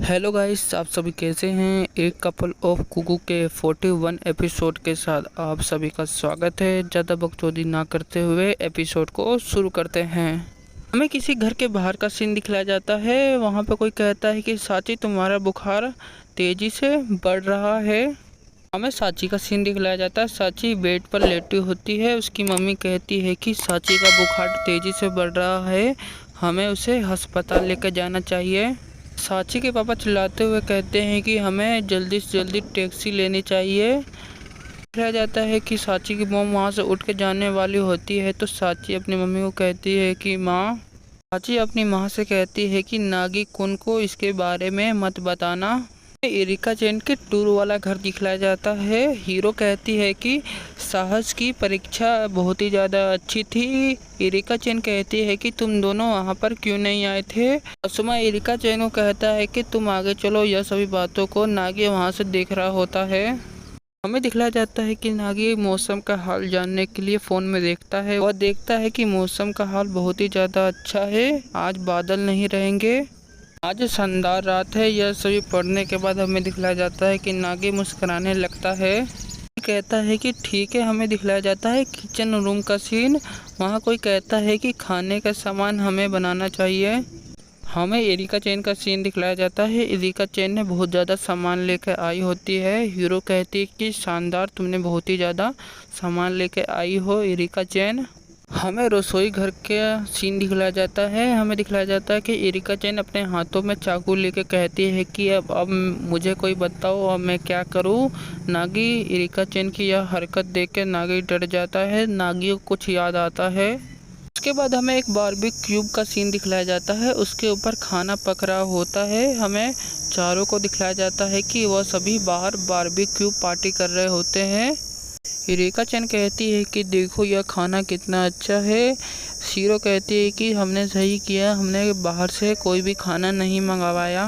Hello guys, आप सभी कैसे हैं। एक कपल ऑफ कुकू के 41 एपिसोड के साथ आप सभी का स्वागत है। ज़्यादा बकचोदी ना करते हुए एपिसोड को शुरू करते हैं। हमें किसी घर के बाहर का सीन दिखलाया जाता है। वहाँ पे कोई कहता है कि साची तुम्हारा बुखार तेज़ी से बढ़ रहा है। हमें साची का सीन दिखलाया जाता है। साची बेड पर लेटी होती है। उसकी मम्मी कहती है कि साची का बुखार तेज़ी से बढ़ रहा है, हमें उसे अस्पताल लेकर जाना चाहिए। साची के पापा चिल्लाते हुए कहते हैं कि हमें जल्दी से जल्दी टैक्सी लेनी चाहिए। कहा जाता है कि साची की मॉम वहाँ से उठ के जाने वाली होती है तो साची अपनी मम्मी को कहती है कि माँ। साची अपनी माँ से कहती है कि नागी कुन को इसके बारे में मत बताना। एरिका चैन के टूर वाला घर दिखलाया जाता है। हीरो कहती है कि साहस की परीक्षा बहुत ही ज़्यादा अच्छी थी। एरिका चैन कहती है कि तुम दोनों वहाँ पर क्यों नहीं आए थे। असुमा एरिका चैन को कहता है कि तुम आगे चलो। यह सभी बातों को नागी वहाँ से देख रहा होता है। हमें दिखलाया जाता है कि नागी मौसम का हाल जानने के लिए फ़ोन में देखता है। वह देखता है कि मौसम का हाल बहुत ही ज़्यादा अच्छा है, आज बादल नहीं रहेंगे, आज शानदार रात है। यह सभी पढ़ने के बाद हमें दिखलाया जाता है कि नागी मुस्कुराने लगता है। कहता है कि ठीक है। हमें दिखलाया जाता है किचन रूम का सीन। वहाँ कोई कहता है कि खाने का सामान हमें बनाना चाहिए। हमें एरिका चैन का सीन दिखलाया जाता है। एरिका चैन ने बहुत ज़्यादा सामान लेकर आई होती है। हीरो कहती है कि शानदार, तुमने बहुत ही ज़्यादा सामान लेकर आई हो एरिका चैन। हमें रसोई घर के सीन दिखलाया जाता है। हमें दिखलाया जाता है कि एरिका चैन अपने हाथों में चाकू लेके कहती है कि अब मुझे कोई बताओ, अब मैं क्या करूं। नागी एरिका चैन की यह हरकत देख के नागी डर जाता है। नागी को कुछ याद आता है। उसके बाद हमें एक बारबी क्यूब का सीन दिखलाया जाता है। उसके ऊपर खाना पक रहा होता है। हमें चारों को दिखलाया जाता है कि वह सभी बाहर बारबी क्यूब पार्टी कर रहे होते हैं। रेखा चैन कहती है कि देखो यह खाना कितना अच्छा है। शीरो कहती है कि हमने सही किया, हमने बाहर से कोई भी खाना नहीं मंगवाया।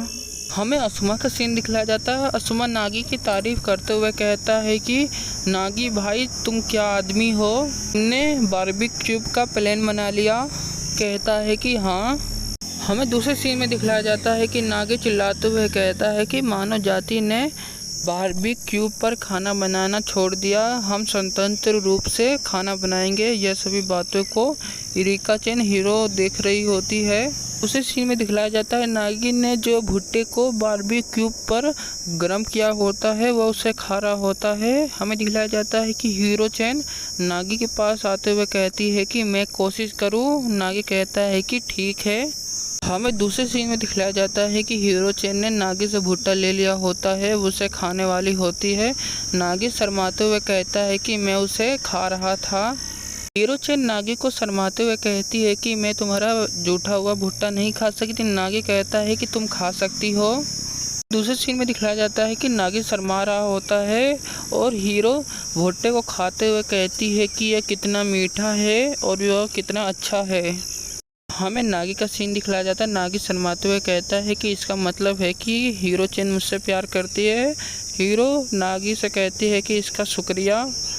हमें असुमा का सीन दिखलाया जाता है। असुमा नागी की तारीफ करते हुए कहता है कि नागी भाई तुम क्या आदमी हो, तुमने बारबेक्यू का प्लान बना लिया। कहता है कि हाँ। हमें दूसरे सीन में दिखलाया जाता है कि नागी चिल्लाते हुए कहता है कि मानव जाति ने बारबेक्यू पर खाना बनाना छोड़ दिया, हम स्वतंत्र रूप से खाना बनाएंगे। यह सभी बातों को एरिका चैन हीरो देख रही होती है। उसी सीन में दिखलाया जाता है नागिन ने जो भुट्टे को बारबेक्यू पर गर्म किया होता है वह उसे खा रहा होता है। हमें दिखलाया जाता है कि हीरो चैन नागी के पास आते हुए कहती है कि मैं कोशिश करूं। नागी कहता है कि ठीक है। हमें दूसरे सीन में दिखलाया जाता है कि हीरो चैन ने नागी से भुट्टा ले लिया होता है, वो उसे खाने वाली होती है। नागी शर्माते हुए कहता है कि मैं उसे खा रहा था। हीरो चैन नागी को शर्माते हुए कहती है कि मैं तुम्हारा जूठा हुआ भुट्टा नहीं खा सकती। नागी कहता है कि तुम खा सकती हो। दूसरे सीन में दिखलाया जाता है कि नागी शर्मा रहा होता है और हीरो भुट्टे को खाते हुए कहती है कि यह कितना मीठा है और यह कितना अच्छा है। हमें नागी का सीन दिखलाया जाता है। नागी शर्माते हुए कहता है कि इसका मतलब है कि हीरो चैन मुझसे प्यार करती है। हीरो नागी से कहती है कि इसका शुक्रिया।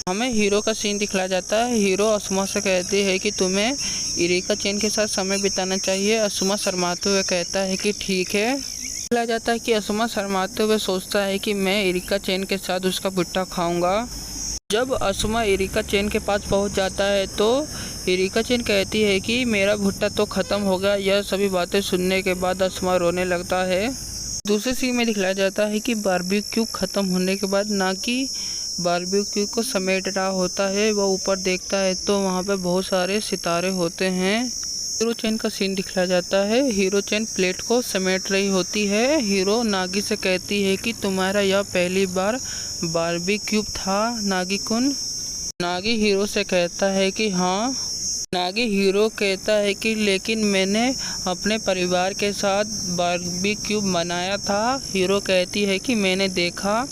हमें हीरो का सीन दिखलाया जाता है। हीरो असुमा से कहती है कि तुम्हें एरिका चैन के साथ समय बिताना चाहिए। असुमा शर्माते हुए कहता है कि ठीक है। दिखलाया जाता है कि असुमा शर्माते हुए सोचता है कि मैं एरिका चैन के साथ उसका भुट्टा खाऊंगा। जब असुमा एरिका चैन के पास पहुंच जाता है तो एरिका चैन कहती है कि मेरा भुट्टा तो ख़त्म हो गया। यह सभी बातें सुनने के बाद असुमा रोने लगता है। दूसरे सीन में दिखलाया जाता है कि बारबेक्यू ख़त्म होने के बाद नागी बारबेक्यू को समेट रहा होता है। वह ऊपर देखता है तो वहाँ पे बहुत सारे सितारे होते हैं। हीरो चैन का सीन दिखलाया जाता है। हीरो चैन प्लेट को समेट रही होती है। हीरो नागी से कहती है कि तुम्हारा यह पहली बार बारबेक्यू था नागी कुन। नागी हीरो से कहता है कि हाँ। नागी हीरो कहता है कि लेकिन मैंने अपने परिवार के साथ बारबेक्यू बनाया था। हीरो कहती है कि मैंने देखा।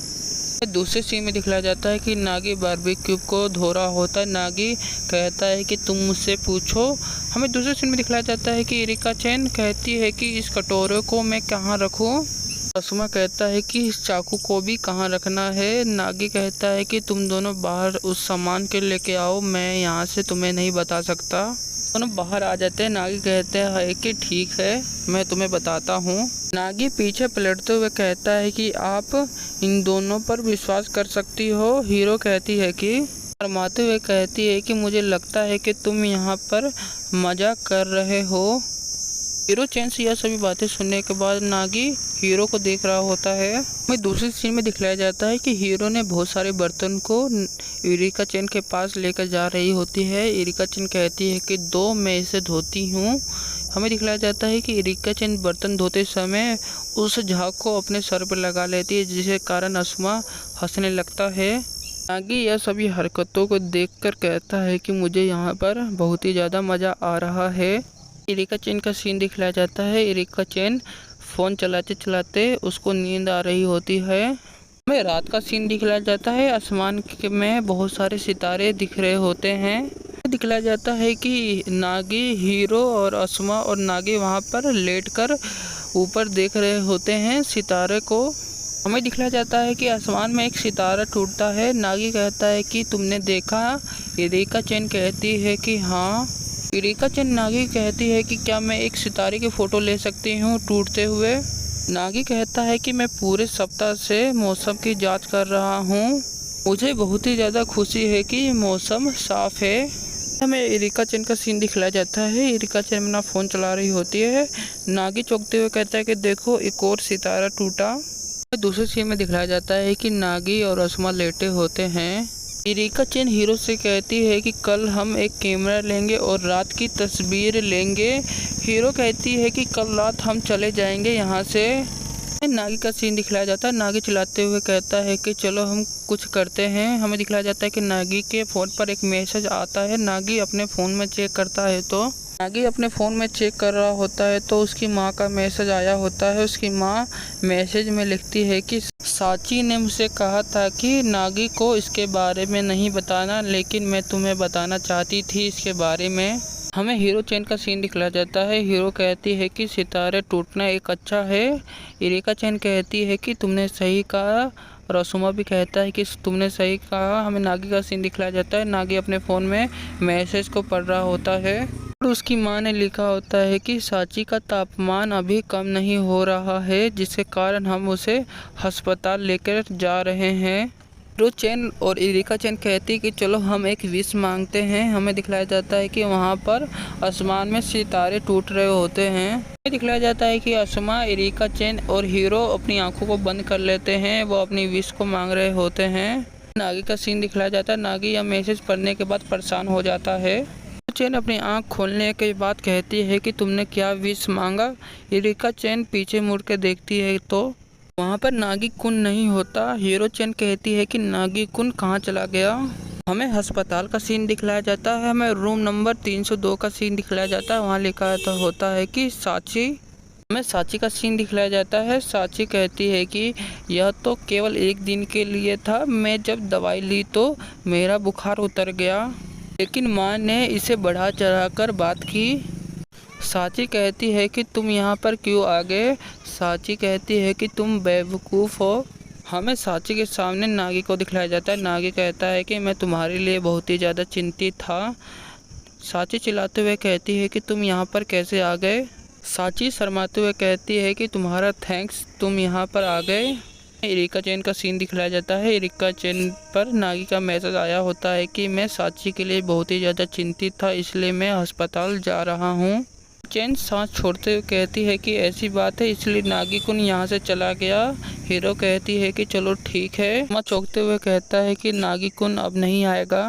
दूसरे सीन में दिखलाया जाता है कि नागी बारबेक्यू को धो रहा होता है। नागी कहता है कि तुम मुझसे पूछो। हमें दूसरे सीन में दिखलाया जाता है कि एरिका चैन कहती है कि इस कटोरे को मैं कहाँ रखूँ। असुमा कहता है कि इस चाकू को भी कहाँ रखना है। नागी कहता है कि तुम दोनों बाहर उस सामान के लेके आओ, मैं यहाँ से तुम्हें नहीं बता सकता। दोनों बाहर आ जाते हैं। नागी कहते हैं कि ठीक है, मैं तुम्हें बताता हूँ। नागी पीछे पलटते हुए कहता है कि आप इन दोनों पर विश्वास कर सकती हो। हीरो कहती है कि शर्माते हुए कहती है कि मुझे लगता है कि तुम यहाँ पर मजाक कर रहे हो। हीरो चैन से यह सभी बातें सुनने के बाद नागी हीरो को देख रहा होता है। हमें दूसरी सीन में दिखलाया जाता है कि हीरो ने बहुत सारे बर्तन को इरिका चैन के पास लेकर जा रही होती है। इरिका चैन कहती है कि दो मैं इसे धोती हूँ। हमें दिखलाया जाता है कि इरिका चैन बर्तन धोते समय उस झाग को अपने सर पर लगा लेती है, जिसके कारण असमा हंसने लगता है। नागी यह सभी हरकतों को देखकर कहता है कि मुझे यहाँ पर बहुत ही ज़्यादा मज़ा आ रहा है। इरिका चैन का सीन दिखलाया जाता है। इरिका चैन फ़ोन चलाते चलाते उसको नींद आ रही होती है। हमें रात का सीन दिखलाया जाता है। आसमान में बहुत सारे सितारे दिख रहे होते हैं। दिखलाया जाता है कि नागी, हीरो और असमा और नागी वहाँ पर लेटकर ऊपर देख रहे होते हैं सितारे को। हमें दिखलाया जाता है कि आसमान में एक सितारा टूटता है। नागी कहता है कि तुमने देखा? इरिका चैन कहती है कि हाँ। इरिका चैन नागी कहती है कि क्या मैं एक सितारे की फ़ोटो ले सकती हूँ टूटते हुए? नागी कहता है कि मैं पूरे सप्ताह से मौसम की जांच कर रहा हूँ। मुझे बहुत ही ज़्यादा खुशी है कि मौसम साफ़ है। हमें इरिका चैन का सीन दिखलाया जाता है। इरिका चैन अपना फ़ोन चला रही होती है। नागी चौंकते हुए कहता है कि देखो, एक और सितारा टूटा। दूसरे सीन में दिखलाया जाता है कि नागी और असमा लेटे होते हैं। इरिका चैन हीरो से कहती है कि कल हम एक कैमरा लेंगे और रात की तस्वीर लेंगे। हीरो कहती है कि कल रात हम चले जाएंगे यहाँ से। नागी का सीन दिखलाया जाता है। नागी चिल्लाते हुए कहता है कि चलो हम कुछ करते हैं। हमें दिखलाया जाता है कि नागी के फ़ोन पर एक मैसेज आता है। नागी अपने फ़ोन में चेक करता है तो नागी अपने फ़ोन में चेक कर रहा होता है तो उसकी माँ का मैसेज आया होता है। उसकी माँ मैसेज में लिखती है कि साची ने मुझसे कहा था कि नागी को इसके बारे में नहीं बताना, लेकिन मैं तुम्हें बताना चाहती थी इसके बारे में। हमें हीरो चैन का सीन दिखलाया जाता है। हीरो कहती है कि सितारे टूटना एक अच्छा है। इरिका चैन कहती है कि तुमने सही कहा। रसुमा भी कहता है कि तुमने सही कहा। हमें नागी का सीन दिखलाया जाता है। नागी अपने फ़ोन में मैसेज को पढ़ रहा होता है और उसकी माँ ने लिखा होता है कि साची का तापमान अभी कम नहीं हो रहा है, जिसके कारण हम उसे अस्पताल लेकर जा रहे हैं। हीरो चैन और इरिका चैन कहती है कि चलो हम एक विश मांगते हैं। हमें दिखलाया जाता है कि वहाँ पर आसमान में सितारे टूट रहे होते हैं। हमें दिखलाया जाता है कि असमा, इरिका चैन और हीरो अपनी आंखों को बंद कर लेते हैं। वो अपनी विश को मांग रहे होते हैं। नागी का सीन दिखलाया जाता है। नागी यह मैसेज पढ़ने के बाद परेशान हो जाता है। चैन अपनी आंख खोलने के बाद कहती है कि तुमने क्या विश मांगा? इरिका चैन पीछे मुड़ के देखती है तो वहाँ पर नागी कुन नहीं होता। हीरो चैन कहती है कि नागी कुन कहाँ चला गया। हमें अस्पताल का सीन दिखलाया जाता है। हमें रूम नंबर 302 का सीन दिखलाया जाता है। वहाँ लिखा होता है कि साची। हमें साची का सीन दिखलाया जाता है। साची कहती है कि यह तो केवल एक दिन के लिए था। मैं जब दवाई ली तो मेरा बुखार उतर गया, लेकिन माँ ने इसे बढ़ा चढ़ाकर बात की। साची कहती है कि तुम यहाँ पर क्यों आ गए? साची कहती है कि तुम बेवकूफ़ हो। हमें साची के सामने नागी को दिखलाया जाता है। नागी कहता है कि मैं तुम्हारे लिए बहुत ही ज़्यादा चिंतित था। साची चिल्लाते हुए कहती है कि तुम यहाँ पर कैसे आ गए? साची शर्माते हुए कहती है कि तुम्हारा थैंक्स, तुम यहाँ पर आ गए। इरिका चैन का सीन दिखलाया जाता है। इरिका चैन पर नागी का मैसेज आया होता है कि मैं साची के लिए बहुत ही ज़्यादा चिंतित था, इसलिए मैं अस्पताल जा रहा हूँ। चैन सांस छोड़ते हुए कहती है कि ऐसी बात है, इसलिए नागी कुन यहाँ से चला गया। हीरो कहती है कि चलो ठीक है। माँ चौंकते हुए कहता है कि नागी कुन अब नहीं आएगा।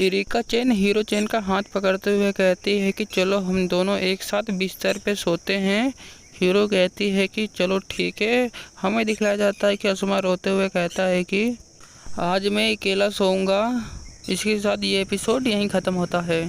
इरिका चैन हीरो चैन का हाथ पकड़ते हुए कहती है कि चलो हम दोनों एक साथ बिस्तर पे सोते हैं। हीरो कहती है कि चलो ठीक है। हमें दिखलाया जाता है कि असमा रोते हुए कहता है कि आज मैं अकेला सोऊंगा। इसके साथ ये एपिसोड यहीं ख़त्म होता है।